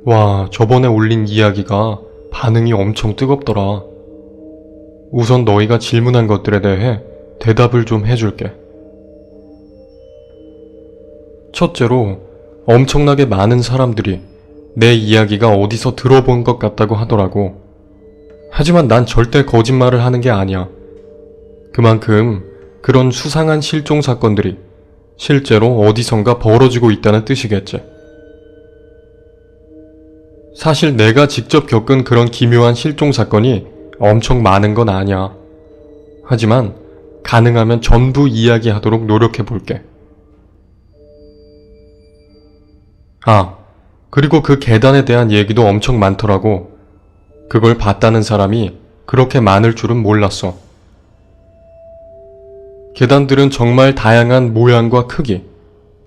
와, 저번에 올린 이야기가 반응이 엄청 뜨겁더라. 우선 너희가 질문한 것들에 대해 대답을 좀 해줄게. 첫째로, 엄청나게 많은 사람들이 내 이야기가 어디서 들어본 것 같다고 하더라고. 하지만 난 절대 거짓말을 하는 게 아니야. 그만큼 그런 수상한 실종 사건들이 실제로 어디선가 벌어지고 있다는 뜻이겠지. 사실 내가 직접 겪은 그런 기묘한 실종 사건이 엄청 많은 건 아니야. 하지만 가능하면 전부 이야기하도록 노력해 볼게. 아, 그리고 그 계단에 대한 얘기도 엄청 많더라고. 그걸 봤다는 사람이 그렇게 많을 줄은 몰랐어. 계단들은 정말 다양한 모양과 크기,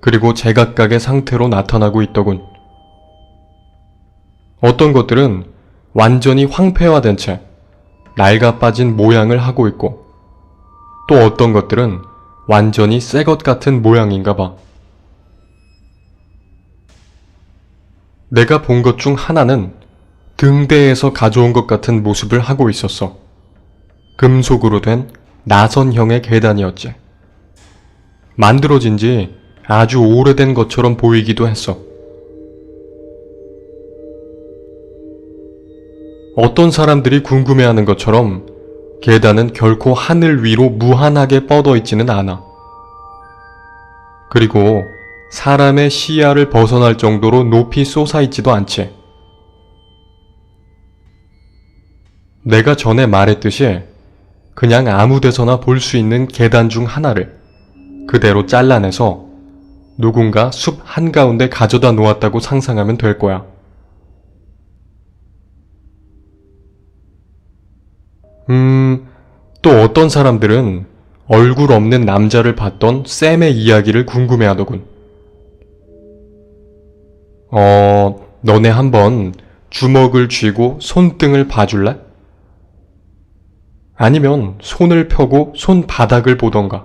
그리고 제각각의 상태로 나타나고 있더군. 어떤 것들은 완전히 황폐화된 채 낡아 빠진 모양을 하고 있고, 또 어떤 것들은 완전히 새 것 같은 모양인가 봐. 내가 본 것 중 하나는 등대에서 가져온 것 같은 모습을 하고 있었어. 금속으로 된 나선형의 계단이었지. 만들어진 지 아주 오래된 것처럼 보이기도 했어. 어떤 사람들이 궁금해하는 것처럼 계단은 결코 하늘 위로 무한하게 뻗어 있지는 않아. 그리고 사람의 시야를 벗어날 정도로 높이 솟아있지도 않지. 내가 전에 말했듯이 그냥 아무 데서나 볼 수 있는 계단 중 하나를 그대로 잘라내서 누군가 숲 한가운데 가져다 놓았다고 상상하면 될 거야. 또 어떤 사람들은 얼굴 없는 남자를 봤던 샘의 이야기를 궁금해하더군. 너네 한번 주먹을 쥐고 손등을 봐줄래? 아니면 손을 펴고 손바닥을 보던가.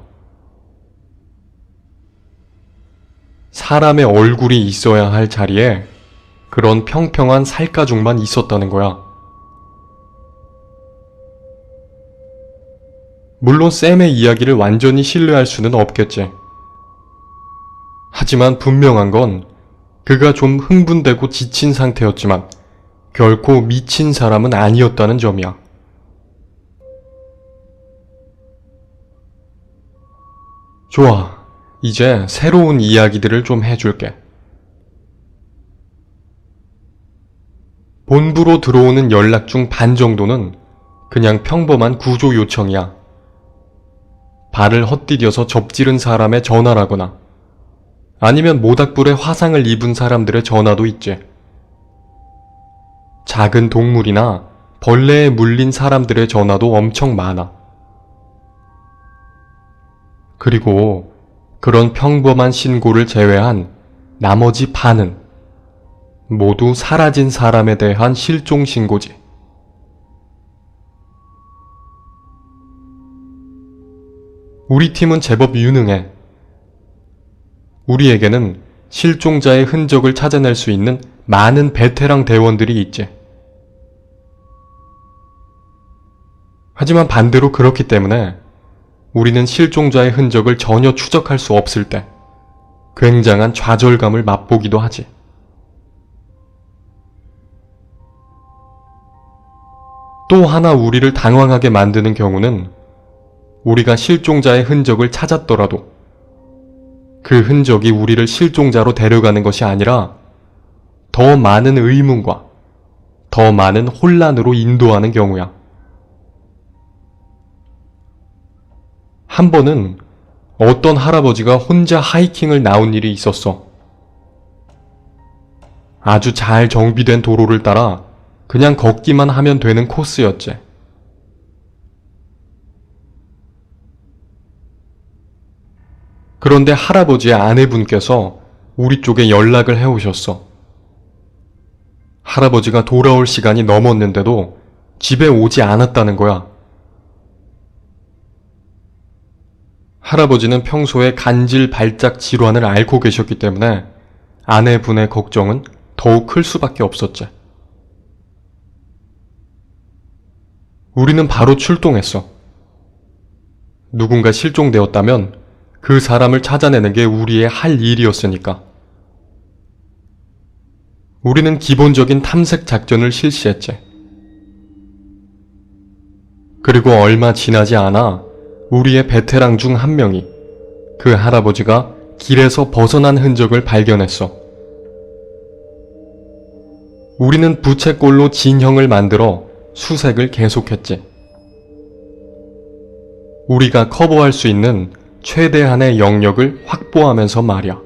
사람의 얼굴이 있어야 할 자리에 그런 평평한 살가죽만 있었다는 거야. 물론 샘의 이야기를 완전히 신뢰할 수는 없겠지. 하지만 분명한 건 그가 좀 흥분되고 지친 상태였지만 결코 미친 사람은 아니었다는 점이야. 좋아. 이제 새로운 이야기들을 좀 해줄게. 본부로 들어오는 연락 중 반 정도는 그냥 평범한 구조 요청이야. 발을 헛디뎌서 접지른 사람의 전화라거나 아니면 모닥불에 화상을 입은 사람들의 전화도 있지. 작은 동물이나 벌레에 물린 사람들의 전화도 엄청 많아. 그리고 그런 평범한 신고를 제외한 나머지 반은 모두 사라진 사람에 대한 실종 신고지. 우리 팀은 제법 유능해. 우리에게는 실종자의 흔적을 찾아낼 수 있는 많은 베테랑 대원들이 있지. 하지만 반대로 그렇기 때문에 우리는 실종자의 흔적을 전혀 추적할 수 없을 때 굉장한 좌절감을 맛보기도 하지. 또 하나 우리를 당황하게 만드는 경우는 우리가 실종자의 흔적을 찾았더라도 그 흔적이 우리를 실종자로 데려가는 것이 아니라 더 많은 의문과 더 많은 혼란으로 인도하는 경우야. 한 번은 어떤 할아버지가 혼자 하이킹을 나온 일이 있었어. 아주 잘 정비된 도로를 따라 그냥 걷기만 하면 되는 코스였지. 그런데 할아버지의 아내분께서 우리 쪽에 연락을 해오셨어. 할아버지가 돌아올 시간이 넘었는데도 집에 오지 않았다는 거야. 할아버지는 평소에 간질 발작 질환을 앓고 계셨기 때문에 아내분의 걱정은 더욱 클 수밖에 없었지. 우리는 바로 출동했어. 누군가 실종되었다면 그 사람을 찾아내는 게 우리의 할 일이었으니까. 우리는 기본적인 탐색 작전을 실시했지. 그리고 얼마 지나지 않아 우리의 베테랑 중 한 명이 그 할아버지가 길에서 벗어난 흔적을 발견했어. 우리는 부채꼴로 진형을 만들어 수색을 계속했지. 우리가 커버할 수 있는 최대한의 영역을 확보하면서 말이야.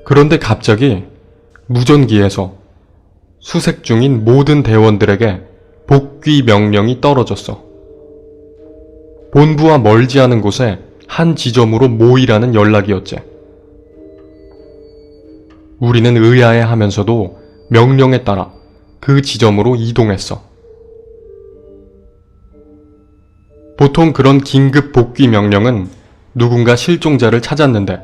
그런데 갑자기 무전기에서 수색 중인 모든 대원들에게 복귀 명령이 떨어졌어. 본부와 멀지 않은 곳에 한 지점으로 모이라는 연락이었지. 우리는 의아해하면서도 명령에 따라 그 지점으로 이동했어. 보통 그런 긴급 복귀 명령은 누군가 실종자를 찾았는데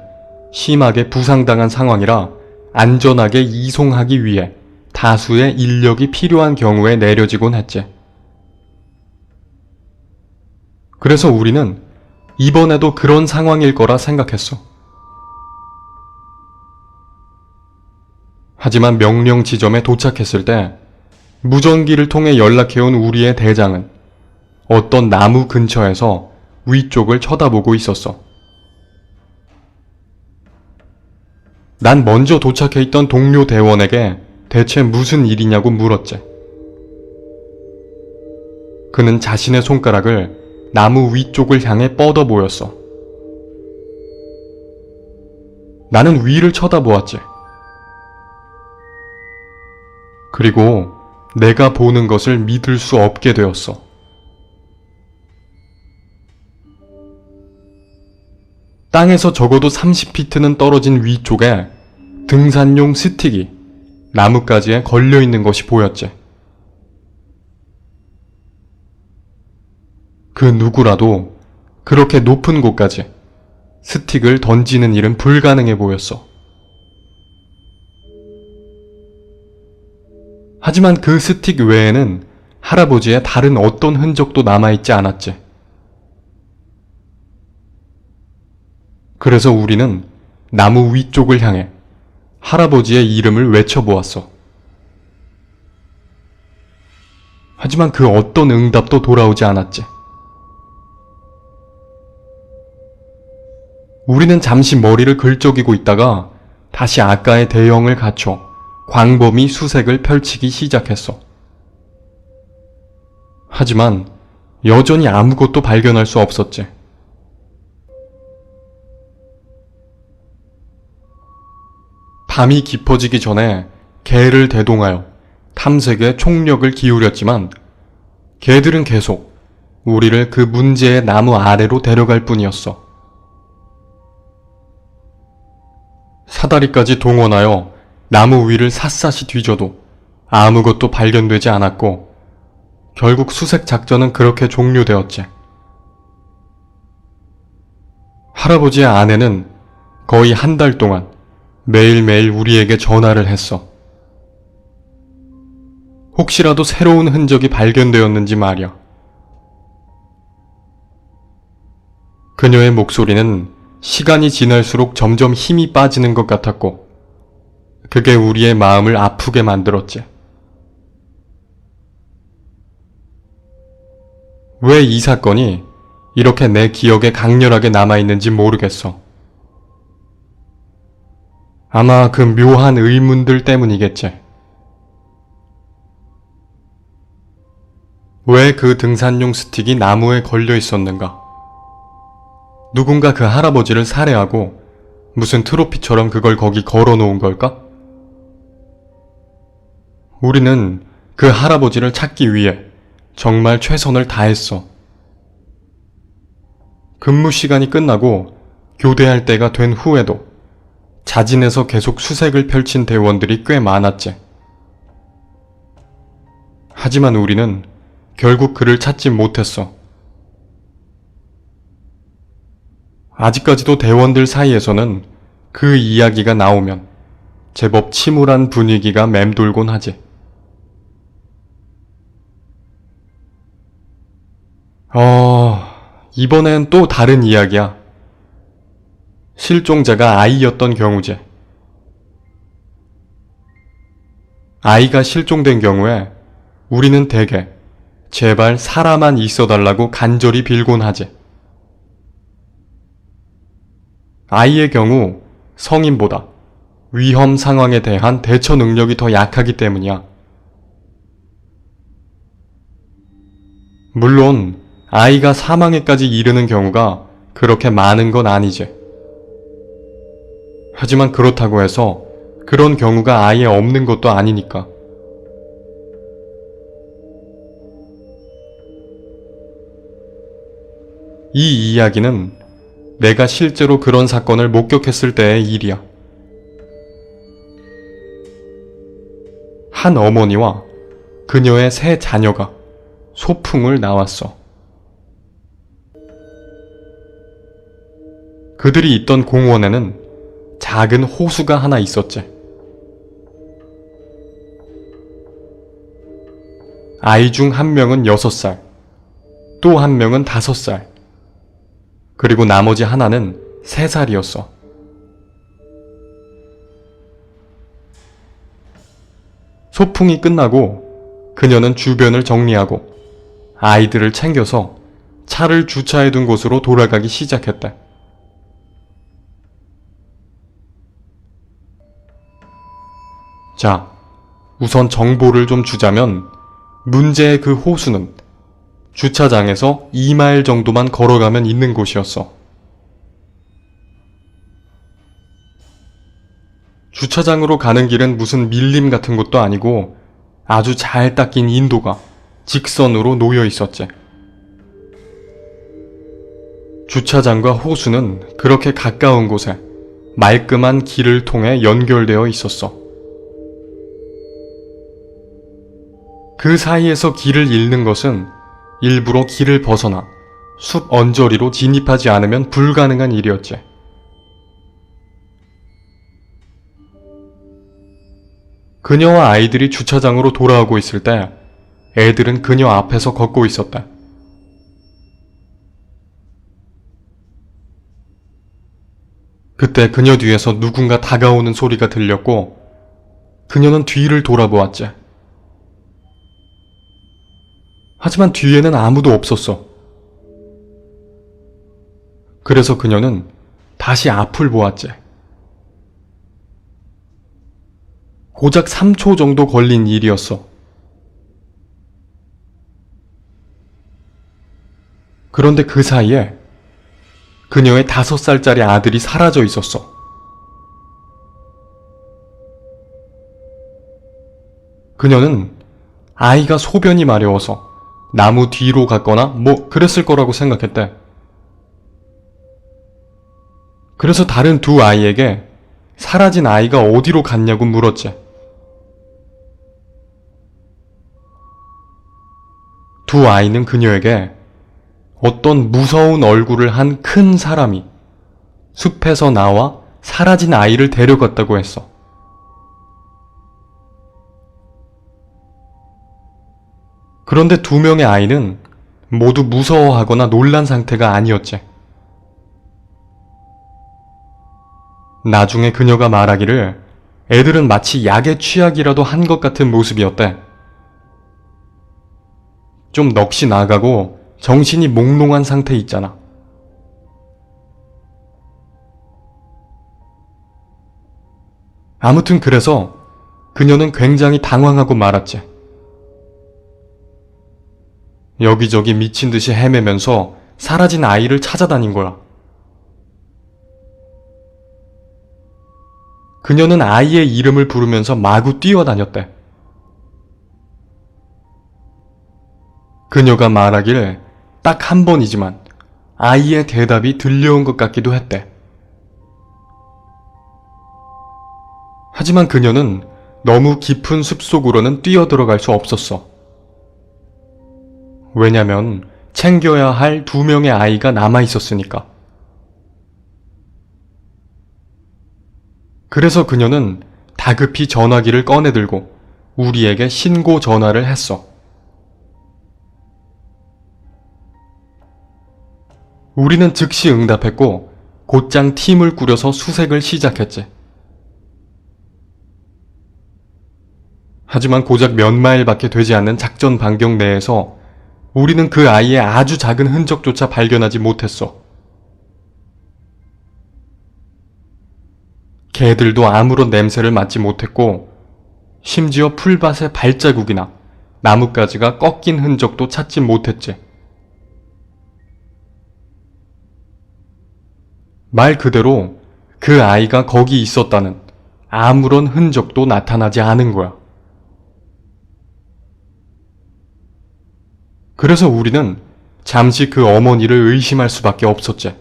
심하게 부상당한 상황이라 안전하게 이송하기 위해 다수의 인력이 필요한 경우에 내려지곤 했지. 그래서 우리는 이번에도 그런 상황일 거라 생각했어. 하지만 명령 지점에 도착했을 때 무전기를 통해 연락해온 우리의 대장은 어떤 나무 근처에서 위쪽을 쳐다보고 있었어. 난 먼저 도착해 있던 동료 대원에게 대체 무슨 일이냐고 물었지. 그는 자신의 손가락을 나무 위쪽을 향해 뻗어 보였어. 나는 위를 쳐다보았지. 그리고 내가 보는 것을 믿을 수 없게 되었어. 땅에서 적어도 30피트는 떨어진 위쪽에 등산용 스틱이 나뭇가지에 걸려있는 것이 보였지. 그 누구라도 그렇게 높은 곳까지 스틱을 던지는 일은 불가능해 보였어. 하지만 그 스틱 외에는 할아버지의 다른 어떤 흔적도 남아있지 않았지. 그래서 우리는 나무 위쪽을 향해 할아버지의 이름을 외쳐보았어. 하지만 그 어떤 응답도 돌아오지 않았지. 우리는 잠시 머리를 긁적이고 있다가 다시 아까의 대형을 갖춰 광범위 수색을 펼치기 시작했어. 하지만 여전히 아무것도 발견할 수 없었지. 밤이 깊어지기 전에 개를 대동하여 탐색에 총력을 기울였지만 개들은 계속 우리를 그 문제의 나무 아래로 데려갈 뿐이었어. 사다리까지 동원하여 나무 위를 샅샅이 뒤져도 아무것도 발견되지 않았고 결국 수색 작전은 그렇게 종료되었지. 할아버지의 아내는 거의 한 달 동안 매일매일 우리에게 전화를 했어. 혹시라도 새로운 흔적이 발견되었는지 말이야. 그녀의 목소리는 시간이 지날수록 점점 힘이 빠지는 것 같았고 그게 우리의 마음을 아프게 만들었지. 왜 이 사건이 이렇게 내 기억에 강렬하게 남아있는지 모르겠어. 아마 그 묘한 의문들 때문이겠지. 왜 그 등산용 스틱이 나무에 걸려 있었는가? 누군가 그 할아버지를 살해하고 무슨 트로피처럼 그걸 거기 걸어 놓은 걸까? 우리는 그 할아버지를 찾기 위해 정말 최선을 다했어. 근무 시간이 끝나고 교대할 때가 된 후에도 자진해서 계속 수색을 펼친 대원들이 꽤 많았지. 하지만 우리는 결국 그를 찾지 못했어. 아직까지도 대원들 사이에서는 그 이야기가 나오면 제법 침울한 분위기가 맴돌곤 하지. 이번엔 또 다른 이야기야. 실종자가 아이였던 경우지. 아이가 실종된 경우에 우리는 대개 제발 살아만 있어달라고 간절히 빌곤 하지. 아이의 경우 성인보다 위험 상황에 대한 대처 능력이 더 약하기 때문이야. 물론 아이가 사망에까지 이르는 경우가 그렇게 많은 건 아니지. 하지만 그렇다고 해서 그런 경우가 아예 없는 것도 아니니까. 이 이야기는 내가 실제로 그런 사건을 목격했을 때의 일이야. 한 어머니와 그녀의 세 자녀가 소풍을 나왔어. 그들이 있던 공원에는 작은 호수가 하나 있었지. 아이 중 한 명은 6살, 또 한 명은 5살, 그리고 나머지 하나는 3살이었어. 소풍이 끝나고 그녀는 주변을 정리하고 아이들을 챙겨서 차를 주차해둔 곳으로 돌아가기 시작했대. 자, 우선 정보를 좀 주자면 문제의 그 호수는 주차장에서 2마일 정도만 걸어가면 있는 곳이었어. 주차장으로 가는 길은 무슨 밀림 같은 것도 아니고 아주 잘 닦인 인도가 직선으로 놓여 있었지. 주차장과 호수는 그렇게 가까운 곳에 말끔한 길을 통해 연결되어 있었어. 그 사이에서 길을 잃는 것은 일부러 길을 벗어나 숲 언저리로 진입하지 않으면 불가능한 일이었지. 그녀와 아이들이 주차장으로 돌아오고 있을 때 애들은 그녀 앞에서 걷고 있었다. 그때 그녀 뒤에서 누군가 다가오는 소리가 들렸고 그녀는 뒤를 돌아보았지. 하지만 뒤에는 아무도 없었어. 그래서 그녀는 다시 앞을 보았지. 고작 3초 정도 걸린 일이었어. 그런데 그 사이에 그녀의 5살짜리 아들이 사라져 있었어. 그녀는 아이가 소변이 마려워서 나무 뒤로 갔거나 뭐 그랬을 거라고 생각했대. 그래서 다른 두 아이에게 사라진 아이가 어디로 갔냐고 물었지. 두 아이는 그녀에게 어떤 무서운 얼굴을 한 큰 사람이 숲에서 나와 사라진 아이를 데려갔다고 했어. 그런데 2명의 아이는 모두 무서워하거나 놀란 상태가 아니었지. 나중에 그녀가 말하기를 애들은 마치 약에 취약이라도 한 것 같은 모습이었대. 좀 넋이 나가고 정신이 몽롱한 상태 있잖아. 아무튼 그래서 그녀는 굉장히 당황하고 말았지. 여기저기 미친 듯이 헤매면서 사라진 아이를 찾아다닌 거야. 그녀는 아이의 이름을 부르면서 마구 뛰어다녔대. 그녀가 말하길 딱 한 번이지만 아이의 대답이 들려온 것 같기도 했대. 하지만 그녀는 너무 깊은 숲속으로는 뛰어들어갈 수 없었어. 왜냐면 챙겨야 할 2명의 아이가 남아있었으니까. 그래서 그녀는 다급히 전화기를 꺼내들고 우리에게 신고 전화를 했어. 우리는 즉시 응답했고 곧장 팀을 꾸려서 수색을 시작했지. 하지만 고작 몇 마일밖에 되지 않는 작전 반경 내에서 우리는 그 아이의 아주 작은 흔적조차 발견하지 못했어. 개들도 아무런 냄새를 맡지 못했고 심지어 풀밭의 발자국이나 나뭇가지가 꺾인 흔적도 찾지 못했지. 말 그대로 그 아이가 거기 있었다는 아무런 흔적도 나타나지 않은 거야. 그래서 우리는 잠시 그 어머니를 의심할 수밖에 없었지.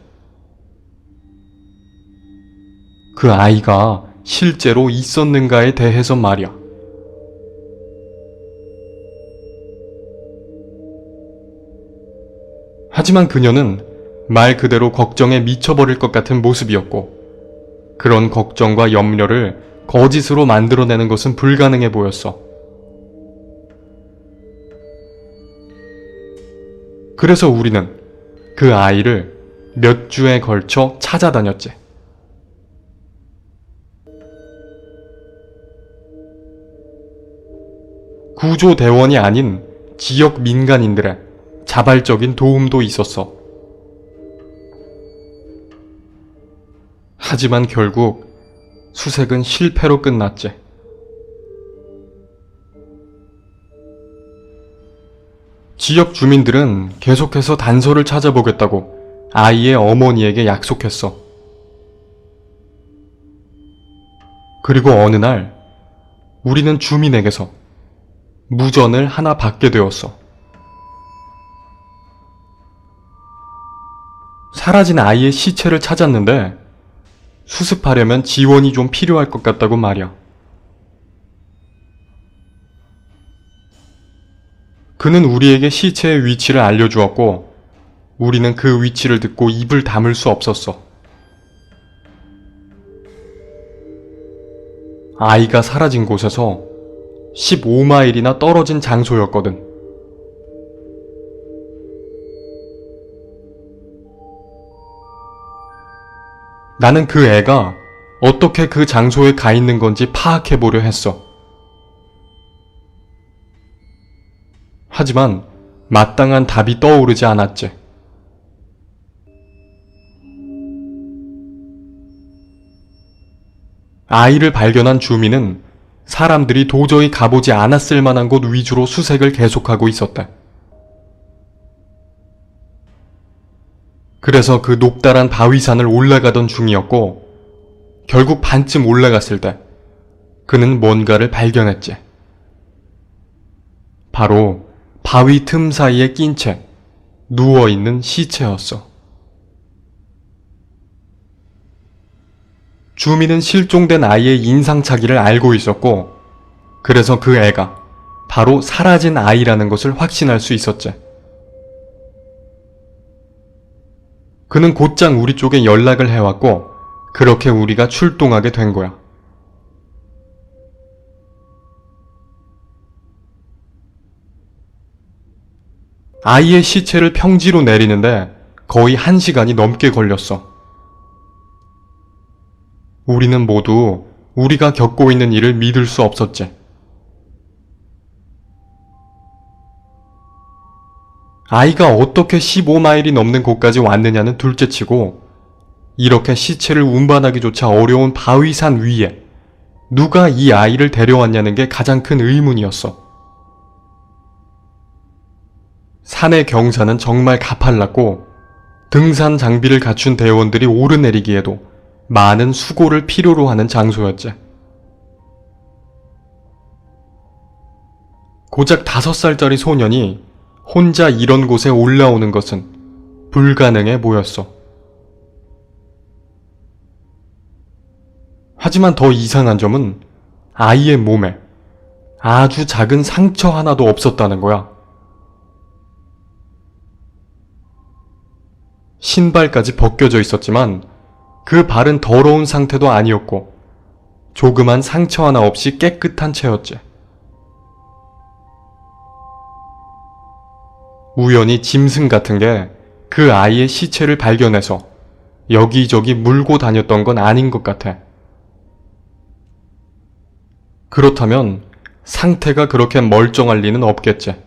그 아이가 실제로 있었는가에 대해서 말이야. 하지만 그녀는 말 그대로 걱정에 미쳐버릴 것 같은 모습이었고, 그런 걱정과 염려를 거짓으로 만들어내는 것은 불가능해 보였어. 그래서 우리는 그 아이를 몇 주에 걸쳐 찾아다녔지. 구조대원이 아닌 지역 민간인들의 자발적인 도움도 있었어. 하지만 결국 수색은 실패로 끝났지. 지역 주민들은 계속해서 단서를 찾아보겠다고 아이의 어머니에게 약속했어. 그리고 어느 날 우리는 주민에게서 무전을 하나 받게 되었어. 사라진 아이의 시체를 찾았는데 수습하려면 지원이 좀 필요할 것 같다고 말이야. 그는 우리에게 시체의 위치를 알려주었고 우리는 그 위치를 듣고 입을 다물 수 없었어. 아이가 사라진 곳에서 15마일이나 떨어진 장소였거든. 나는 그 애가 어떻게 그 장소에 가 있는 건지 파악해보려 했어. 하지만 마땅한 답이 떠오르지 않았지. 아이를 발견한 주민은 사람들이 도저히 가보지 않았을 만한 곳 위주로 수색을 계속하고 있었다. 그래서 그 높다란 바위산을 올라가던 중이었고 결국 반쯤 올라갔을 때 그는 뭔가를 발견했지. 바로 바위 틈 사이에 낀 채 누워있는 시체였어. 주민은 실종된 아이의 인상착의를 알고 있었고 그래서 그 애가 바로 사라진 아이라는 것을 확신할 수 있었지. 그는 곧장 우리 쪽에 연락을 해왔고 그렇게 우리가 출동하게 된 거야. 아이의 시체를 평지로 내리는데 거의 1시간이 넘게 걸렸어. 우리는 모두 우리가 겪고 있는 일을 믿을 수 없었지. 아이가 어떻게 15마일이 넘는 곳까지 왔느냐는 둘째치고 이렇게 시체를 운반하기조차 어려운 바위산 위에 누가 이 아이를 데려왔냐는 게 가장 큰 의문이었어. 산의 경사는 정말 가팔랐고 등산 장비를 갖춘 대원들이 오르내리기에도 많은 수고를 필요로 하는 장소였지. 고작 5살짜리 소년이 혼자 이런 곳에 올라오는 것은 불가능해 보였어. 하지만 더 이상한 점은 아이의 몸에 아주 작은 상처 하나도 없었다는 거야. 신발까지 벗겨져 있었지만 그 발은 더러운 상태도 아니었고 조그만 상처 하나 없이 깨끗한 채였지. 우연히 짐승 같은 게 그 아이의 시체를 발견해서 여기저기 물고 다녔던 건 아닌 것 같아. 그렇다면 상태가 그렇게 멀쩡할 리는 없겠지.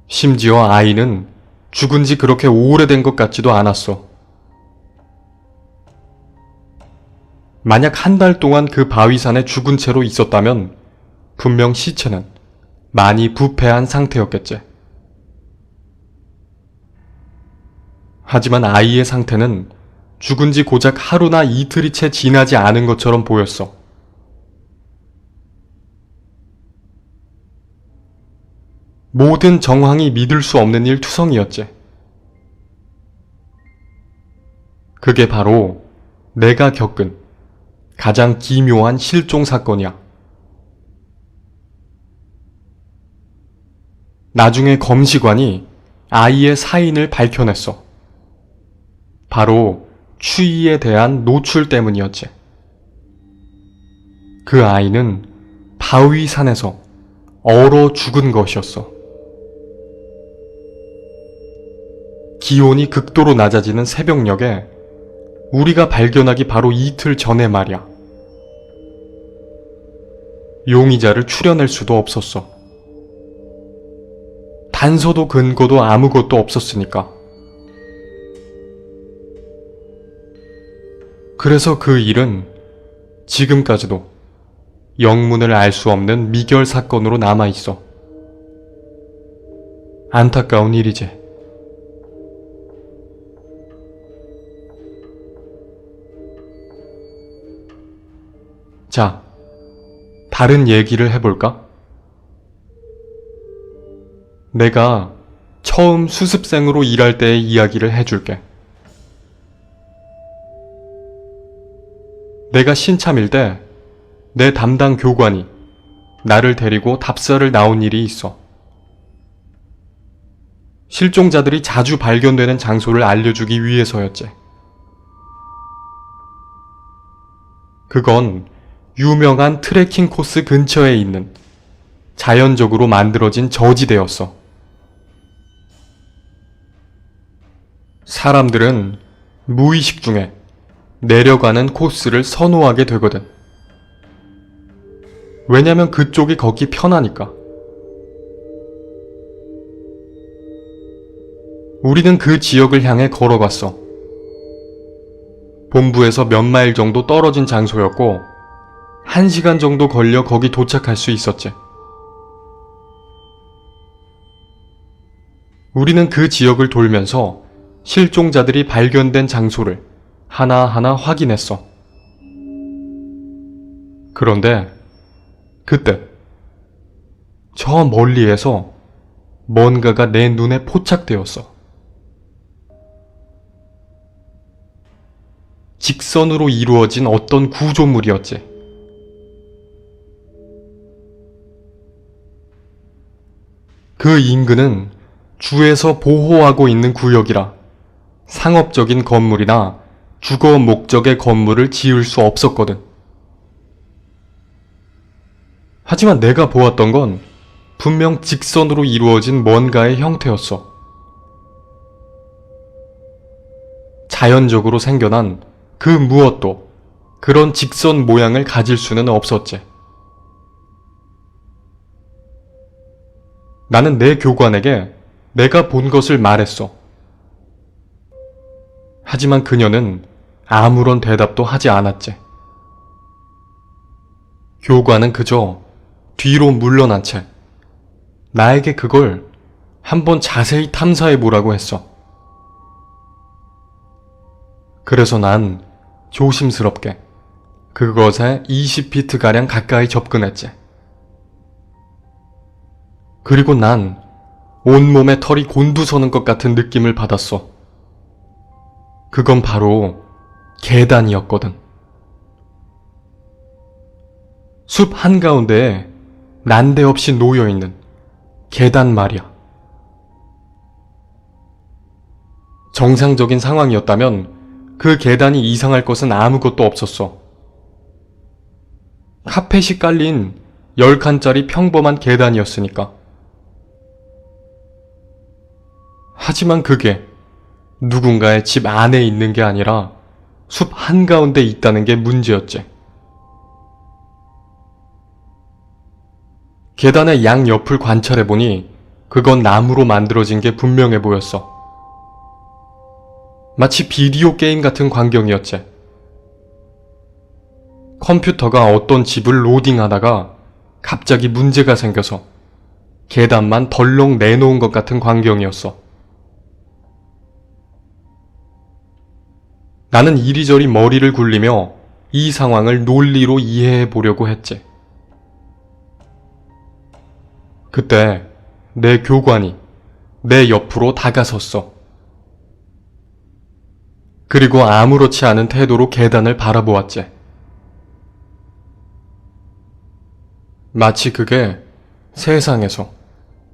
심지어 아이는 죽은 지 그렇게 오래된 것 같지도 않았어. 만약 한 달 동안 그 바위산에 죽은 채로 있었다면 분명 시체는 많이 부패한 상태였겠지. 하지만 아이의 상태는 죽은 지 고작 하루나 이틀이 채 지나지 않은 것처럼 보였어. 모든 정황이 믿을 수 없는 일 투성이었지. 그게 바로 내가 겪은 가장 기묘한 실종 사건이야. 나중에 검시관이 아이의 사인을 밝혀냈어. 바로 추위에 대한 노출 때문이었지. 그 아이는 바위산에서 얼어 죽은 것이었어. 기온이 극도로 낮아지는 새벽녘에 우리가 발견하기 바로 이틀 전에 말이야. 용의자를 추려낼 수도 없었어. 단서도 근거도 아무것도 없었으니까. 그래서 그 일은 지금까지도 영문을 알 수 없는 미결 사건으로 남아있어. 안타까운 일이지. 자, 다른 얘기를 해볼까? 내가 처음 수습생으로 일할 때의 이야기를 해줄게. 내가 신참일 때 내 담당 교관이 나를 데리고 답사를 나온 일이 있어. 실종자들이 자주 발견되는 장소를 알려주기 위해서였지. 그건 유명한 트레킹 코스 근처에 있는 자연적으로 만들어진 저지대였어. 사람들은 무의식 중에 내려가는 코스를 선호하게 되거든. 왜냐면 그쪽이 걷기 편하니까. 우리는 그 지역을 향해 걸어갔어. 본부에서 몇 마일 정도 떨어진 장소였고 1시간 정도 걸려 거기 도착할 수 있었지. 우리는 그 지역을 돌면서 실종자들이 발견된 장소를 하나하나 확인했어. 그런데 그때 저 멀리에서 뭔가가 내 눈에 포착되었어. 직선으로 이루어진 어떤 구조물이었지. 그 인근은 주에서 보호하고 있는 구역이라 상업적인 건물이나 주거 목적의 건물을 지을 수 없었거든. 하지만 내가 보았던 건 분명 직선으로 이루어진 뭔가의 형태였어. 자연적으로 생겨난 그 무엇도 그런 직선 모양을 가질 수는 없었지. 나는 내 교관에게 내가 본 것을 말했어. 하지만 그녀는 아무런 대답도 하지 않았지. 교관은 그저 뒤로 물러난 채 나에게 그걸 한번 자세히 탐사해보라고 했어. 그래서 난 조심스럽게 그것에 20피트가량 가까이 접근했지. 그리고 난 온몸에 털이 곤두서는 것 같은 느낌을 받았어. 그건 바로 계단이었거든. 숲 한가운데에 난데없이 놓여있는 계단 말이야. 정상적인 상황이었다면 그 계단이 이상할 것은 아무것도 없었어. 카펫이 깔린 10칸짜리 평범한 계단이었으니까. 하지만 그게 누군가의 집 안에 있는 게 아니라 숲 한가운데 있다는 게 문제였지. 계단의 양옆을 관찰해보니 그건 나무로 만들어진 게 분명해 보였어. 마치 비디오 게임 같은 광경이었지. 컴퓨터가 어떤 집을 로딩하다가 갑자기 문제가 생겨서 계단만 덜렁 내놓은 것 같은 광경이었어. 나는 이리저리 머리를 굴리며 이 상황을 논리로 이해해 보려고 했지. 그때 내 교관이 내 옆으로 다가섰어. 그리고 아무렇지 않은 태도로 계단을 바라보았지. 마치 그게 세상에서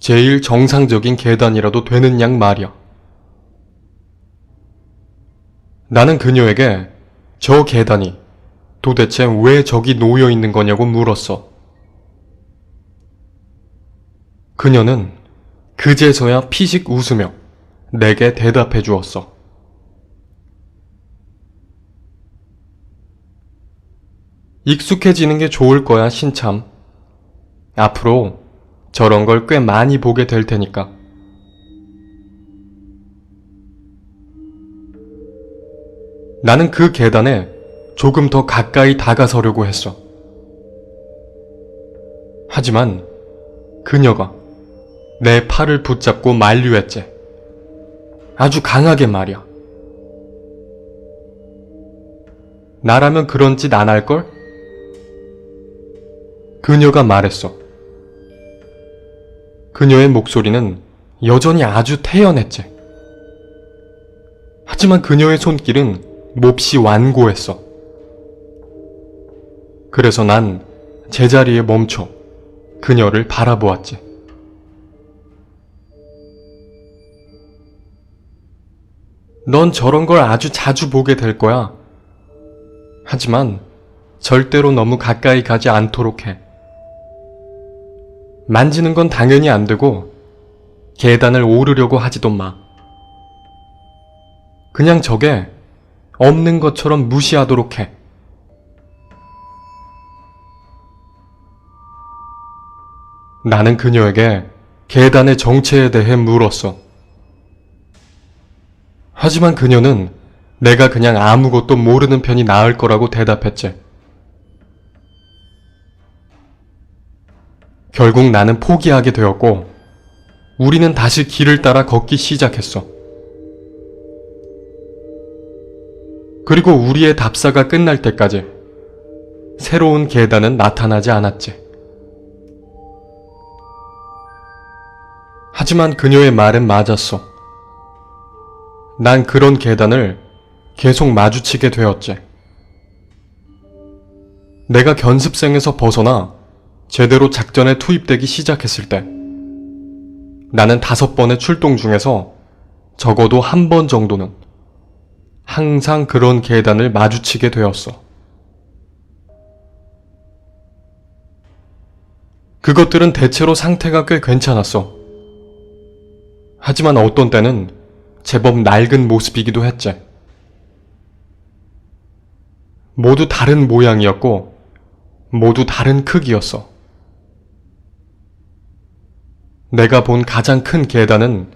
제일 정상적인 계단이라도 되는 양 말이야. 나는 그녀에게 저 계단이 도대체 왜 저기 놓여 있는 거냐고 물었어. 그녀는 그제서야 피식 웃으며 내게 대답해 주었어. 익숙해지는 게 좋을 거야, 신참. 앞으로 저런 걸 꽤 많이 보게 될 테니까. 나는 그 계단에 조금 더 가까이 다가서려고 했어. 하지만 그녀가 내 팔을 붙잡고 만류했지. 아주 강하게 말이야. 나라면 그런 짓 안 할걸? 그녀가 말했어. 그녀의 목소리는 여전히 아주 태연했지. 하지만 그녀의 손길은 몹시 완고했어. 그래서 난 제자리에 멈춰 그녀를 바라보았지. 넌 저런 걸 아주 자주 보게 될 거야. 하지만 절대로 너무 가까이 가지 않도록 해. 만지는 건 당연히 안 되고 계단을 오르려고 하지도 마. 그냥 저게 없는 것처럼 무시하도록 해. 나는 그녀에게 계단의 정체에 대해 물었어. 하지만 그녀는 내가 그냥 아무것도 모르는 편이 나을 거라고 대답했지. 결국 나는 포기하게 되었고 우리는 다시 길을 따라 걷기 시작했어. 그리고 우리의 답사가 끝날 때까지 새로운 계단은 나타나지 않았지. 하지만 그녀의 말은 맞았어. 난 그런 계단을 계속 마주치게 되었지. 내가 견습생에서 벗어나 제대로 작전에 투입되기 시작했을 때 나는 5번의 출동 중에서 적어도 한 번 정도는 항상 그런 계단을 마주치게 되었어. 그것들은 대체로 상태가 꽤 괜찮았어. 하지만 어떤 때는 제법 낡은 모습이기도 했지. 모두 다른 모양이었고 모두 다른 크기였어. 내가 본 가장 큰 계단은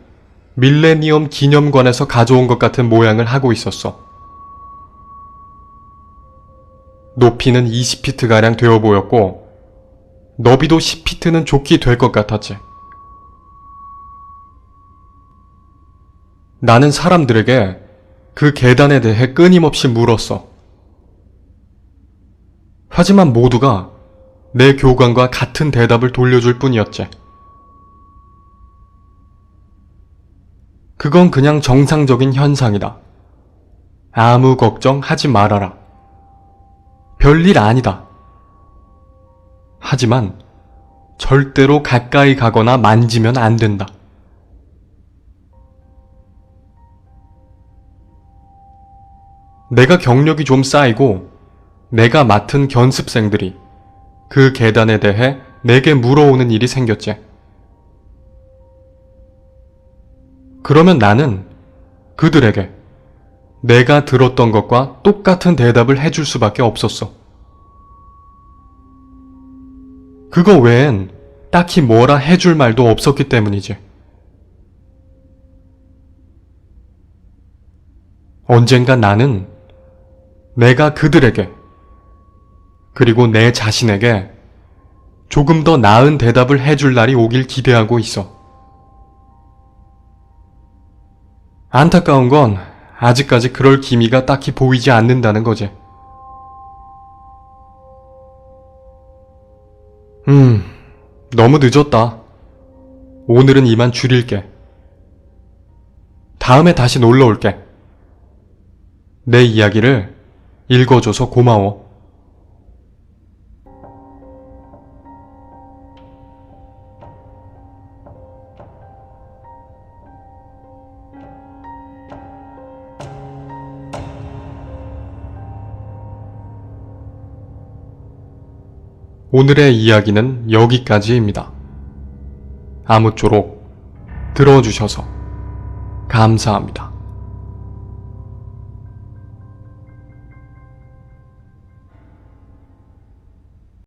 밀레니엄 기념관에서 가져온 것 같은 모양을 하고 있었어. 높이는 20피트가량 되어 보였고 너비도 10피트는 좋게 될 것 같았지. 나는 사람들에게 그 계단에 대해 끊임없이 물었어. 하지만 모두가 내 교관과 같은 대답을 돌려줄 뿐이었지. 그건 그냥 정상적인 현상이다. 아무 걱정하지 말아라. 별일 아니다. 하지만 절대로 가까이 가거나 만지면 안 된다. 내가 경력이 좀 쌓이고 내가 맡은 견습생들이 그 계단에 대해 내게 물어오는 일이 생겼지. 그러면 나는 그들에게 내가 들었던 것과 똑같은 대답을 해줄 수밖에 없었어. 그거 외엔 딱히 뭐라 해줄 말도 없었기 때문이지. 언젠가 나는 내가 그들에게 그리고 내 자신에게 조금 더 나은 대답을 해줄 날이 오길 기대하고 있어. 안타까운 건 아직까지 그럴 기미가 딱히 보이지 않는다는 거지. 너무 늦었다. 오늘은 이만 줄일게. 다음에 다시 놀러 올게. 내 이야기를 읽어줘서 고마워. 오늘의 이야기는 여기까지입니다. 아무쪼록 들어주셔서 감사합니다.